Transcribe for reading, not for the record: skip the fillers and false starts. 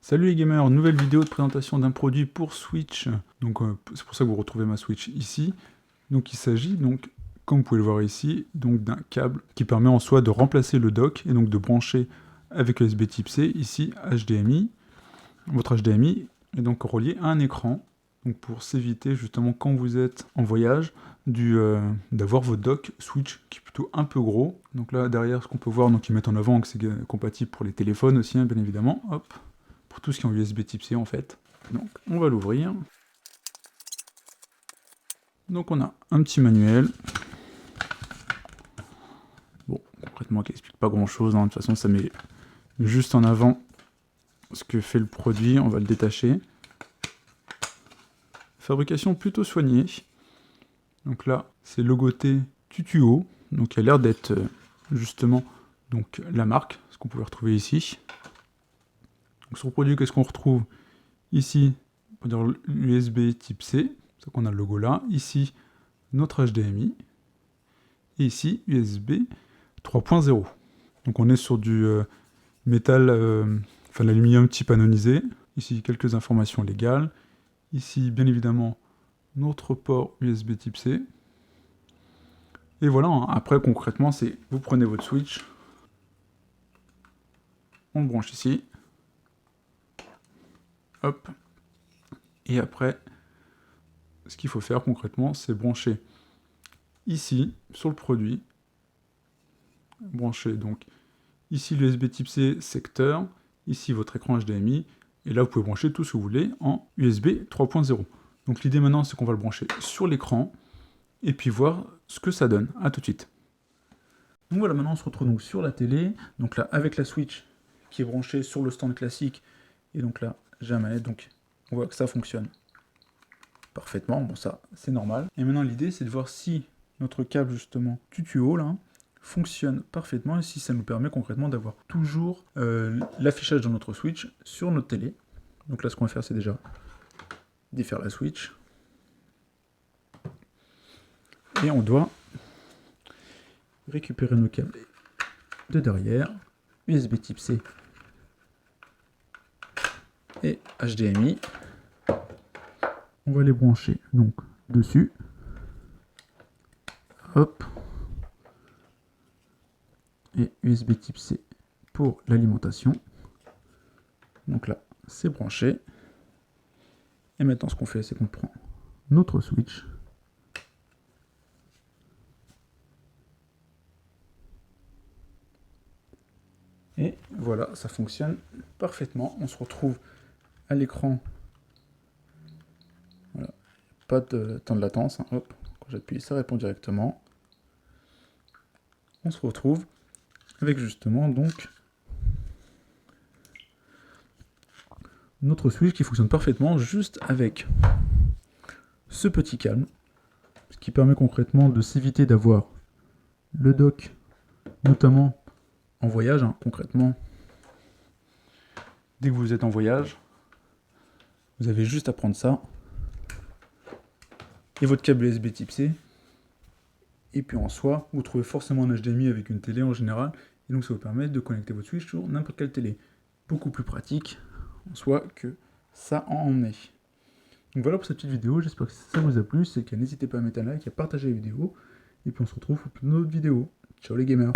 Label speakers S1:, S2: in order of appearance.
S1: Salut les gamers, nouvelle vidéo de présentation d'un produit pour Switch. Donc c'est pour ça que vous retrouvez ma Switch ici. Donc il s'agit donc, comme vous pouvez le voir ici, donc d'un câble qui permet en soi de remplacer le dock et donc de brancher avec USB type C ici HDMI. Votre HDMI est donc relié à un écran. Donc pour s'éviter justement quand vous êtes en voyage d'avoir votre dock Switch qui est plutôt un peu gros. Donc là derrière ce qu'on peut voir, donc ils mettent en avant que c'est compatible pour les téléphones aussi, hein, bien évidemment. Hop. Pour tout ce qui est en USB type C en fait. Donc on va l'ouvrir. Donc on a un petit manuel. Bon, concrètement qui explique pas grand chose, hein. De toute façon ça met juste en avant ce que fait le produit, on va le détacher. Fabrication plutôt soignée. Donc là c'est logoté Tutuo, donc il a l'air d'être justement donc la marque, ce qu'on pouvait retrouver ici. Donc sur le produit, qu'est-ce qu'on retrouve ici? On va dire l'USB type C, c'est qu'on a le logo là. Ici, notre HDMI. Et ici, USB 3.0. Donc on est sur du métal, enfin l'aluminium type anonisé. Ici, quelques informations légales. Ici, bien évidemment, notre port USB type C. Et voilà, hein. Après, concrètement, c'est vous prenez votre Switch, on le branche ici. Hop. Et après, ce qu'il faut faire concrètement, c'est brancher ici, sur le produit, brancher donc ici l'USB type C secteur, ici votre écran HDMI, et là vous pouvez brancher tout ce que vous voulez en USB 3.0. Donc l'idée maintenant c'est qu'on va le brancher sur l'écran, et puis voir ce que ça donne. A tout de suite. Donc voilà, maintenant on se retrouve donc sur la télé, donc là avec la Switch qui est branchée sur le stand classique, et donc là j'ai la manette, donc on voit que ça fonctionne parfaitement, bon ça c'est normal. Et maintenant l'idée c'est de voir si notre câble justement Tutuo là fonctionne parfaitement et si ça nous permet concrètement d'avoir toujours l'affichage dans notre Switch sur notre télé. Donc là ce qu'on va faire c'est déjà défaire la Switch. Et on doit récupérer nos câbles de derrière, USB type C et HDMI. On va les brancher donc dessus. Hop. Et USB type C pour l'alimentation. Donc là, c'est branché. Et maintenant, ce qu'on fait, c'est qu'on prend notre Switch. Et voilà, ça fonctionne parfaitement. On se retrouve à l'écran. Voilà. Pas de temps de latence, hein. Hop. Quand j'appuie, ça répond directement. On se retrouve avec justement donc notre Switch qui fonctionne parfaitement juste avec ce petit câble, ce qui permet concrètement de s'éviter d'avoir le dock, notamment en voyage, hein, concrètement. Dès que vous êtes en voyage, vous avez juste à prendre ça et votre câble USB type C. Et puis en soi, vous trouvez forcément un HDMI avec une télé en général, et donc ça vous permet de connecter votre Switch sur n'importe quelle télé. Beaucoup plus pratique en soi que ça en est. Donc voilà pour cette petite vidéo, j'espère que ça vous a plu. Si c'est le cas, n'hésitez pas à mettre un like, à partager la vidéo, et puis on se retrouve pour une autre vidéo. Ciao les gamers.